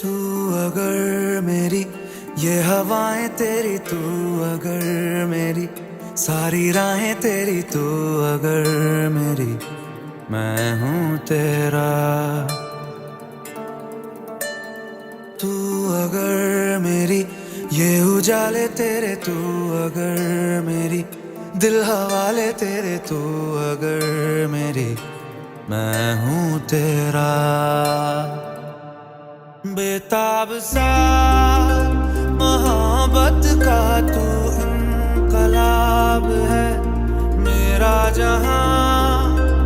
तू अगर मेरी ये हवाएं तेरी, तू अगर मेरी सारी राहें तेरी, तू अगर मेरी मैं हूँ तेरा। तू अगर मेरी ये उजाले तेरे, तू अगर मेरी दिल हवाले तेरे, तू अगर मेरी मैं हूँ तेरा। बेताब सा मोहब्बत का तू इनकलाब है, मेरा जहां